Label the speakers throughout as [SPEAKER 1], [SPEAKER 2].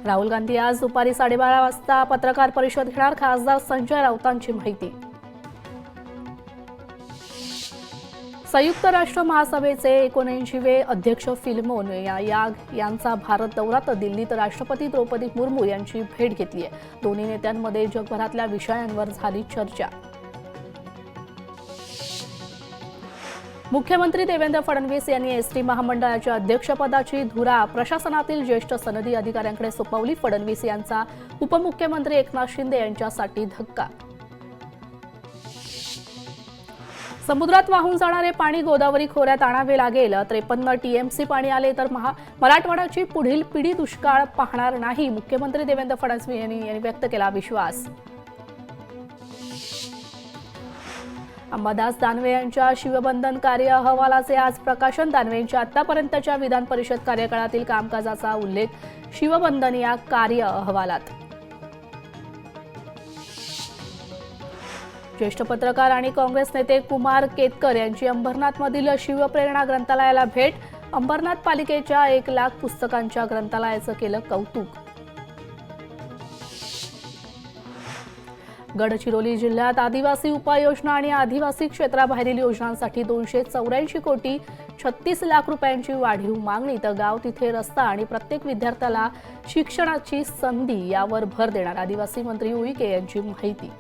[SPEAKER 1] राहुल गांधी आज दुपारी 12:30 वाजता पत्रकार परिषद घेणार. खासदार संजय राऊतांची माहिती. संयुक्त राष्ट्र महासभेचे 79वे अध्यक्ष फिल्मोन याग यांचा भारत दौरा. दिल्लीत राष्ट्रपती द्रौपदी मुर्मू यांची भेट घेतली आहे. दोन्ही नेत्यांमध्ये जगभरातल्या विषयांवर झाली चर्चा. मुख्यमंत्री देवेंद्र फडणवीस यांनी एसटी महामंडळाच्या अध्यक्षपदाची धुरा प्रशासनातील ज्येष्ठ सनदी अधिकाऱ्यांकडे सोपवली. फडणवीस यांचा उपमुख्यमंत्री एकनाथ शिंदे यांच्यासाठी धक्का. समुद्रात वाहून जाणारे पाणी गोदावरी खोऱ्यात आणावे लागेल. 53 टीएमसी पाणी आले तर मराठवाड्याची पुढील पिढी दुष्काळ पाहणार नाही. मुख्यमंत्री देवेंद्र फडणवीस यांनी व्यक्त केला विश्वास. अंबादास दानवे यांच्या शिवबंधन कार्य अहवालाचे आज प्रकाशन. दानवेंच्या आतापर्यंतच्या विधान परिषद कार्यकाळातील कामकाजाचा उल्लेख शिवबंधन या कार्य अहवालात. ज्येष्ठ पत्रकार आणि काँग्रेस नेते कुमार केतकर यांची अंबरनाथमधील शिवप्रेरणा ग्रंथालयाला भेट. अंबरनाथ पालिकेच्या 1 लाख पुस्तकांच्या ग्रंथालयाचं केलं कौतुक. गडचिरोली जिल्ह्यात आदिवासी उपाययोजना आणि आदिवासी क्षेत्राबाहेरील योजनांसाठी 284 कोटी 36 लाख रुपयांची वाढीव मागणी. तर गाव तिथे रस्ता आणि प्रत्येक विद्यार्थ्याला शिक्षणाची संधी यावर भर देणार. आदिवासी मंत्री उईके यांची माहिती.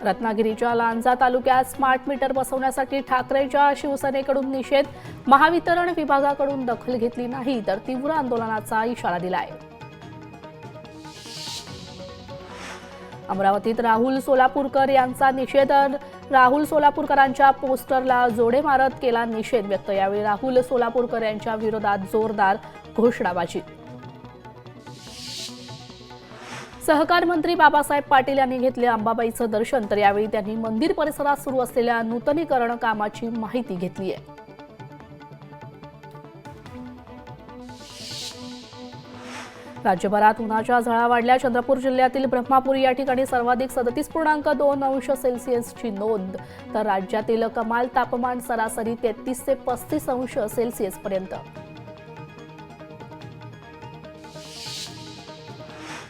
[SPEAKER 1] रत्नागिरीच्या लांजा तालुक्यात स्मार्ट मीटर बसवण्यासाठी ठाकरेंच्या शिवसेनेकडून निषेध. महावितरण विभागाकडून दखल घेतली नाही तर तीव्र आंदोलनाचा इशारा दिलाय. अमरावतीत राहुल सोलापूरकर यांचा निषेध. राहुल सोलापूरकरांच्या पोस्टरला जोडे मारत केला निषेध व्यक्त. यावेळी राहुल सोलापूरकर यांच्या विरोधात जोरदार घोषणाबाजी. सहकार मंत्री बाबासाहेब पाटील यांनी घेतले अंबाबाईचं दर्शन. तर यावेळी त्यांनी मंदिर परिसरात सुरू असलेल्या नूतनीकरण कामाची माहिती घेतली आहे. राज्यभरात उन्हाच्या झळा वाढल्या. चंद्रपूर जिल्ह्यातील ब्रह्मापुरी या ठिकाणी सर्वाधिक 37.2 अंश सेल्सिअसची नोंद. तर राज्यातील कमाल तापमान सरासरी 33 ते 35 अंश सेल्सिअस पर्यंत.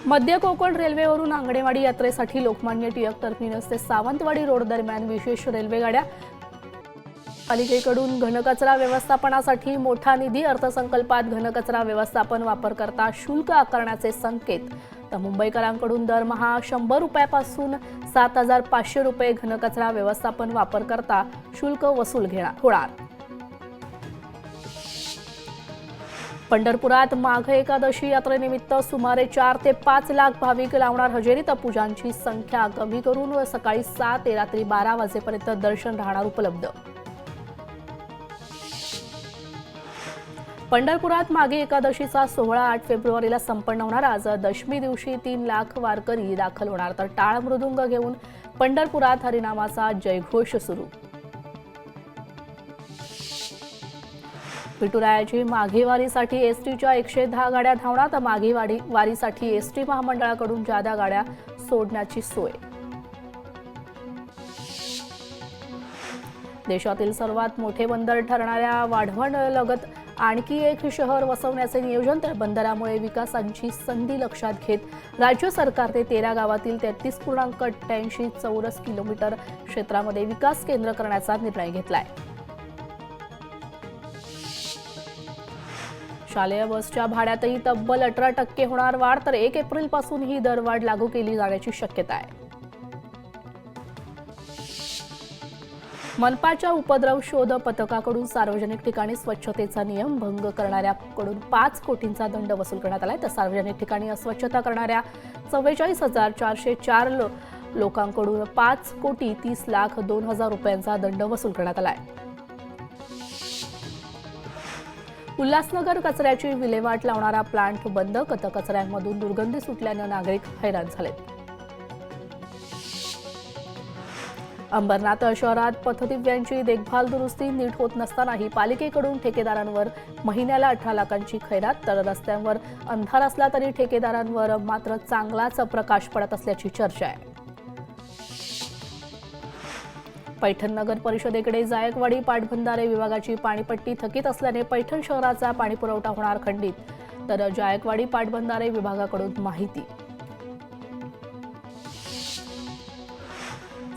[SPEAKER 1] मध्य कोकण रेल्वेवरून आंगणेवाडी यात्रेसाठी लोकमान्य टिळक टर्मिनस ते सावंतवाडी रोड दरम्यान विशेष रेल्वेगाड्या. पालिकेकडून घनकचरा व्यवस्थापनासाठी मोठा निधी. अर्थसंकल्पात घनकचरा व्यवस्थापन वापरकर्ता शुल्क आकारण्याचे संकेत. तर मुंबईकरांकडून दरमहा 100 रुपयापासून 7,500 रुपये घनकचरा व्यवस्थापन वापरकर्ता शुल्क वसूल होणार. पंढरपुरात माघ एकादशी यात्रेनिमित्त सुमारे 4 ते 5 लाख भाविक लावणार हजेरी. तर पूजांची संख्या कमी करून सकाळी 7 ते रात्री 12 वाजेपर्यंत दर्शन राहणार उपलब्ध. पंढरपुरात माघी एकादशीचा सोहळा 8 फेब्रुवारीला संपन्न होणार. आज दशमी दिवशी 3 लाख वारकरी दाखल होणार. तर टाळ मृदुंग घेऊन पंढरपुरात हरिनामाचा जयघोष सुरू. विठुरायाची माघी वारीसाठी एसटीच्या 110 गाड्या धावणार. तर माघी वारीसाठी एसटी महामंडळाकडून जादा गाड्या सोडण्याची सोय. देशातील सर्वात मोठे बंदर ठरणाऱ्या वाढवणलगत आणखी एक शहर वसवण्याचे नियोजन. तर बंदरामुळे विकासाची संधी लक्षात घेत राज्य सरकारने 13 गावातील 33.88 चौरस किलोमीटर क्षेत्रामध्ये विकास केंद्र करण्याचा निर्णय घेतलाय. शालेय बसच्या भाड्यातही तब्बल 18% होणार वाढ. तर 1 एप्रिलपासून ही दरवाढ लागू केली जाण्याची शक्यता आहे. मनपाच्या उपद्रव शोध पथकाकडून सार्वजनिक ठिकाणी स्वच्छतेचा नियम भंग करणाऱ्याकडून 5 कोटींचा दंड वसूल करण्यात आलाय. तर सार्वजनिक ठिकाणी अस्वच्छता करणाऱ्या 44,404 लोकांकडून 5,30,02,000 रुपयांचा दंड वसूल करण्यात आलाय. उल्हासनगर कचऱ्याची विल्हेवाट लावणारा प्लांट बंद. कचऱ्यांमधून दुर्गंधी सुटल्यानं नागरिक हैराण झालेत. अंबरनाथ शहरात पथदिव्यांची देखभाल दुरुस्ती नीट होत नसतानाही पालिकेकडून ठेकेदारांवर महिन्याला 18 लाखांची खैरात. तर रस्त्यांवर अंधार असला तरी ठेकेदारांवर मात्र चांगलाच प्रकाश पडत असल्याची चर्चा आहे. पैठण नगर परिषदेकडे जायकवाडी पाटबंधारे विभागाची पाणीपट्टी थकीत असल्याने पैठण शहराचा पाणीपुरवठा होणार खंडित, तर जायकवाडी पाटबंधारे विभागाकडून माहिती।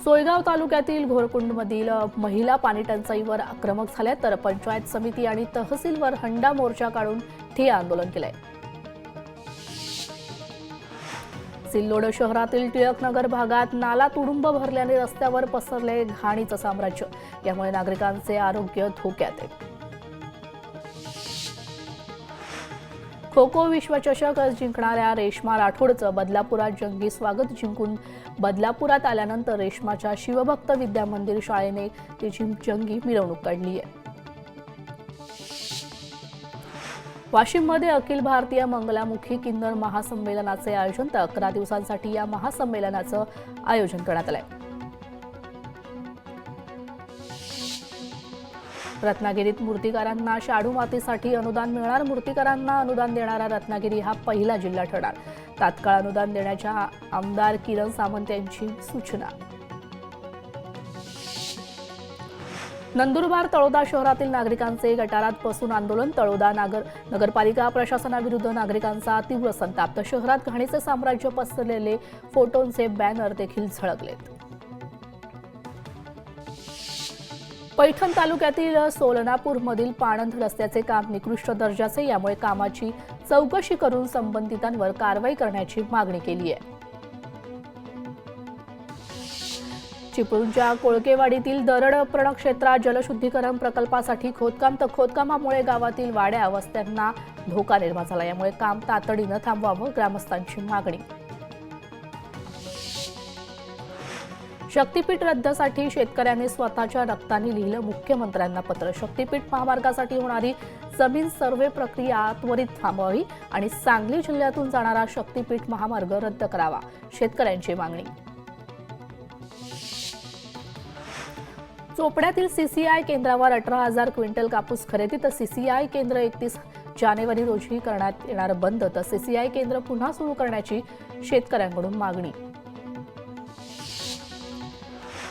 [SPEAKER 1] सोयगाव तालुक्यातील घोरकुंडमधील महिला पाणी टंचाईवर आक्रमक झाल्या, तर पंचायत समिती आणि तहसीलवर हंडा मोर्चा काढून ठिय्या आंदोलन केलंय। सिल्लोड शहरातील टिळकनगर भागात नाला तुडुंब भरल्याने रस्त्यावर पसरले घाणीचं साम्राज्य, यामुळे नागरिकांचे आरोग्य धोक्यात आहे। खो खो विश्वचषक जिंकणाऱ्या रेश्मा राठोडचं बदलापुरात जंगी स्वागत। जिंकून बदलापुरात आल्यानंतर रेश्माच्या शिवभक्त विद्या मंदिर शाळेने तिची जंगी मिरवणूक काढली आहे। वाशिममध्ये अखिल भारतीय मंगलामुखी किन्नर महासंमेलनाचे आयोजन, तर 11 दिवसांसाठी या महासंमेलनाचं आयोजन करण्यात आलंय। रत्नागिरीत मूर्तिकारांना शाडू मातीसाठी अनुदान मिळणार। मूर्तिकारांना अनुदान देणारा रत्नागिरी हा पहिला जिल्हा ठरणार। तात्काळ अनुदान देण्याच्या आमदार किरण सामंत यांची सूचना। नंदुरबार तळोदा शहरातील नागरिकांचे गटारात बसून आंदोलन। तळोदा नगरपालिका प्रशासनाविरुद्ध नागरिकांचा तीव्र संताप, तर शहरात घाणीचे साम्राज्य पसरलेले फोटोंचे बॅनर देखील झळकलेत। पैठण तालुक्यातील सोलनापूरमधील पाणंद रस्त्याचे काम निकृष्ट दर्जाचे, यामुळे कामाची चौकशी करून संबंधितांवर कारवाई करण्याची मागणी केली आहे। चिपळूणच्या कोळकेवाडीतील दरड प्रणक्षेत्रात जलशुद्धीकरण प्रकल्पासाठी खोदकाम, तर खोदकामामुळे गावातील वाड्या वस्त्यांना धोका निर्माण झाला, यामुळे काम तातडीनं थांबवावं, ग्रामस्थांची मागणी। शक्तीपीठ रद्दसाठी शेतकऱ्यांनी स्वतःच्या रक्ताने लिहिलं मुख्यमंत्र्यांना पत्र। शक्तीपीठ महामार्गासाठी होणारी जमीन सर्व्हे प्रक्रिया त्वरित थांबवावी आणि सांगली जिल्ह्यातून जाणारा शक्तीपीठ महामार्ग रद्द करावा, शेतकऱ्यांची मागणी। चोपड्यातील सीसीआय केंद्रावर 18,000 क्विंटल कापूस खरेदी, तर सीसीआय केंद्र 31 जानेवारी रोजी करण्यात येणार बंद, तर सीसीआय केंद्र पुन्हा सुरू करण्याची शेतकऱ्यांकडून मागणी।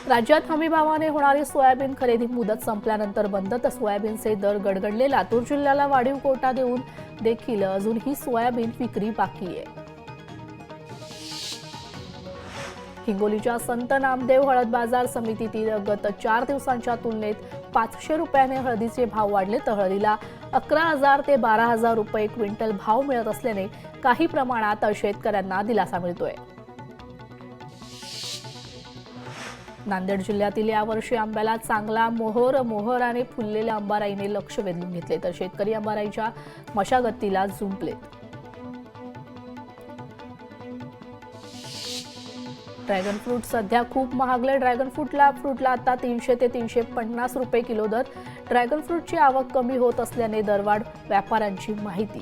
[SPEAKER 1] राज्यात हमीभावाने होणारी सोयाबीन खरेदी मुदत संपल्यानंतर बंद, तर सोयाबीनचे दर गडगडले। लातूर जिल्ह्याला वाढीव कोटा देऊन देखील अजूनही सोयाबीन विक्री बाकी आहे। हिंगोलीच्या संत नामदेव हळद बाजार समितीतील गत 4 दिवसांच्या तुलनेत 500 रुपयाने हळदीचे भाव वाढले, तर हळदीला 11,000 ते 12,000 रुपये क्विंटल भाव मिळत असल्याने काही प्रमाणात शेतकऱ्यांना दिलासा मिळतोय। नांदेड जिल्ह्यातील यावर्षी आंब्याला चांगला मोहराने फुललेल्या अंबाराईने लक्ष वेधून घेतले, तर शेतकरी अंबाराईच्या मशागतीला झुंपलेत। ड्रॅगन फ्रूट सध्या खूप महागले। ड्रॅगन फ्रूटला आता 300 ते 350 रुपये किलो दर। ड्रॅगन फ्रूटची आवक कमी होत असल्याने दरवाढ, व्यापाऱ्यांची माहिती।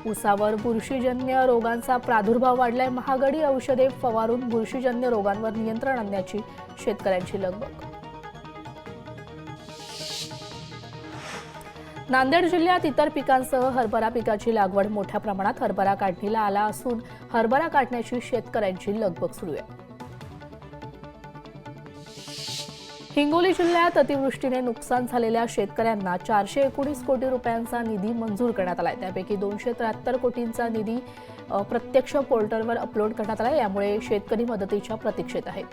[SPEAKER 1] ऊसावर बुरशीजन्य रोगांचा प्रादुर्भाव वाढलाय। महागडी औषधे फवारून बुरशीजन्य रोगांवर नियंत्रण आणण्याची शेतकऱ्यांची लगबग। नांदेड जिल्ह्यात इतर पिकांसह हरभरा पिकाची लागवड मोठ्या प्रमाणात। हरभरा काढणीला आला असून हरभरा काढण्याची शेतकऱ्यांची लगबग सुरू आहे। हिंगोली जिल्ह्यात अतिवृष्टीने नुकसान झालेल्या शेतकऱ्यांना 419 कोटी रुपयांचा निधी मंजूर करण्यात आलाय। त्यापैकी 273 कोटींचा निधी प्रत्यक्ष पोर्टलवर अपलोड करण्यात आलाय, यामुळे शेतकरी मदतीच्या प्रतीक्षेत आहेत।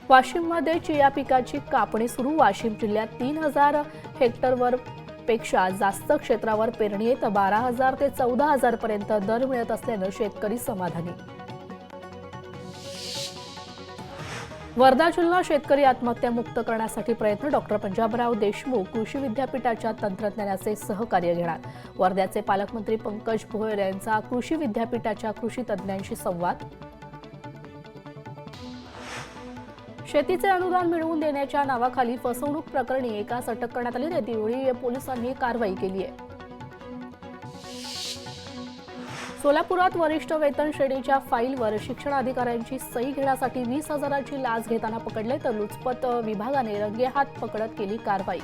[SPEAKER 1] वाशिममध्ये चिया पिकाची कापणी सुरू। वाशिम जिल्ह्यात 3,000 हेक्टरवर पेक्षा जास्त क्षेत्रावर पेरणी आहे, तर 12,000 ते 14,000 पर्यंत दर मिळत असल्यानं शेतकरी समाधानी। वर्धा जिल्हा शेतकरी आत्महत्या मुक्त करण्यासाठी प्रयत्न। डॉक्टर पंजाबराव देशमुख कृषी विद्यापीठाच्या तंत्रज्ञानाचे सहकार्य घेणार। वर्ध्याचे पालकमंत्री पंकज भोयर यांचा कृषी विद्यापीठाच्या कृषी तज्ज्ञांशी संवाद। शेतीचे अनुदान मिळवून देण्याच्या नावाखाली फसवणूक प्रकरणी एकास अटक करण्यात आली, त्यावेळी पोलिसांनी कारवाई केली आहे। सोलापुरात वरिष्ठ वेतन श्रेणीच्या फाईलवर शिक्षण अधिकाऱ्यांची सही घेण्यासाठी 20,000ची लाच घेताना पकडले, तर लुचपत विभागाने रंगेहात पकडत केली कारवाई।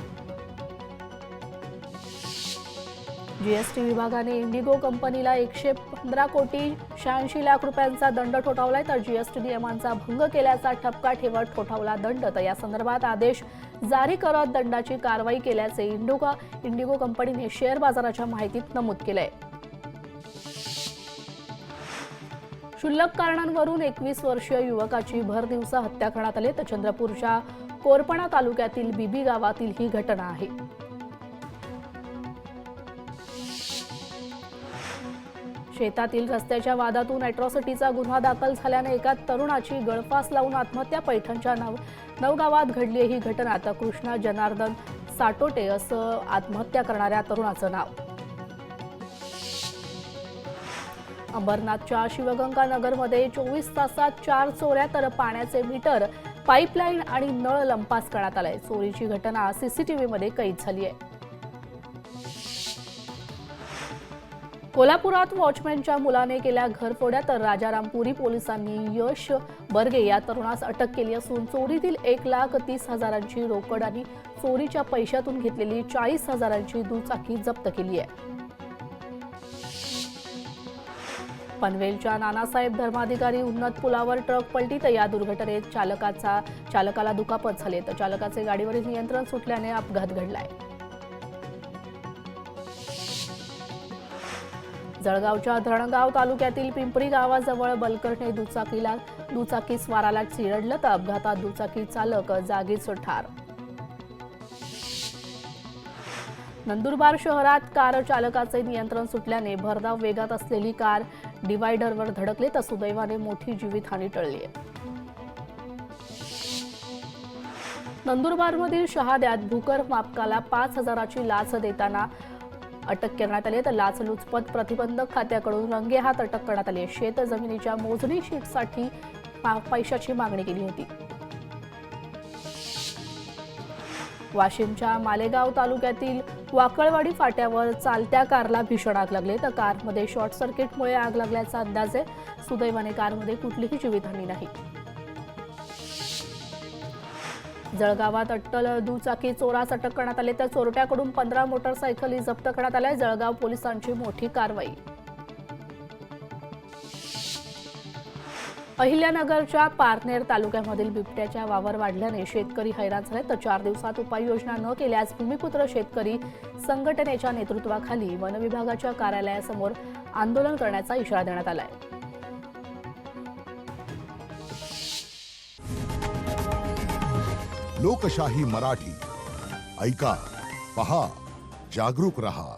[SPEAKER 1] जीएसटी विभागाने इंडिगो कंपनीला 115 कोटी 86 लाख रुपयांचा दंड ठोठावलाय, तर जीएसटी नियमांचा भंग केल्याचा ठपका ठेवत ठोठावला दंड. तर या संदर्भात आदेश जारी करत दंडाची कारवाई केल्याचे इंडिगो कंपनीने शेअर बाजाराच्या माहितीत नमूद केलंय. क्षुल्लक कारणांवरून 21 वर्षीय युवकाची भरदिवसा हत्या करण्यात आली. तर चंद्रपूरच्या कोरपणा तालुक्यातील बिबी गावातील ही घटना आहे. शेतातील रस्त्याच्या वादातून अॅट्रॉसिटीचा गुन्हा दाखल झाल्याने एका तरुणाची गळफास लावून आत्महत्या. पैठणच्या नवगावात घडली ही घटना. तर कृष्णा जनार्दन साटोटे असं आत्महत्या करणाऱ्या तरुणाचं नाव. अंबरनाथच्या शिवगंगा नगरमध्ये 24 तासात 4 चोऱ्या, तर पाण्याचे मीटर, पाईपलाईन आणि नळ लंपास करण्यात आलाय. चोरीची घटना सीसीटीव्हीमध्ये कैद झाली आहे. कोल्हापुरात वॉचमॅनच्या मुलाने केल्या घरफोड्या. तर राजारामपुरी पोलिसांनी यश बर्गे या तरुणास अटक केली असून चोरीतील 1,30,000ची रोकड आणि चोरीच्या पैशातून घेतलेली 40,000ची दुचाकी जप्त केली आहे. पनवेलच्या नानासाहेब धर्माधिकारी उन्नत पुलावर ट्रक पलटी. तर या दुर्घटनेत चालकाला दुखापत झाली. तर चालकाचे गाडीवरील नियंत्रण सुटल्याने अपघात घडलाय. जळगावच्या धरणगाव तालुक्यातील पिंपरी गावाजवळ बलकरने दुचाकी स्वाराला चिरडलं. तर अपघातात दुचाकी चालक जागीच ठार. नंदुरबार शहरात कार चालकाचे नियंत्रण सुटल्याने भरधाव वेगात असलेली कार डिव्हायडरवर धडकली. तर सुदैवाने मोठी जीवितहानी टळली आहे. नंदुरबारमधील शहाद्यात भूकर मापकाला 5,000ची लाच देताना अटक करण्यात आली. तर लाचलुचपत प्रतिबंधक खात्याकडून रंगेहात अटक करण्यात आली. शेत जमिनीच्या मोजणी शीटसाठी पैशाची मागणी केली होती. वाशिमच्या मालेगाव तालुक्यातील वाकळवाडी फाट्यावर चालत्या कारला भीषण आग लागली. तर कारमध्ये शॉर्ट सर्किटमुळे आग लागल्याचा अंदाज आहे. सुदैवाने कारमध्ये कुठलीही जीवितहानी नाही. जळगावात अट्टल दुचाकी चोरास अटक करण्यात आली. तर चोरट्याकडून 15 मोटरसायकली जप्त करण्यात आल्या. जळगाव पोलिसांची मोठी कारवाई. अहिल्यानगरच्या पारनेर तालुक्यामधील बिबट्याच्या वावर वाढल्याने शेतकरी हैराण झाले. तर 4 दिवसात उपाययोजना न केल्यास भूमिपुत्र शेतकरी संघटनेच्या नेतृत्वाखाली वन विभागाच्या कार्यालयासमोर आंदोलन करण्याचा इशारा देण्यात आलाय.
[SPEAKER 2] लोकशाही मराठी ऐका, पहा, जागरूक रहा.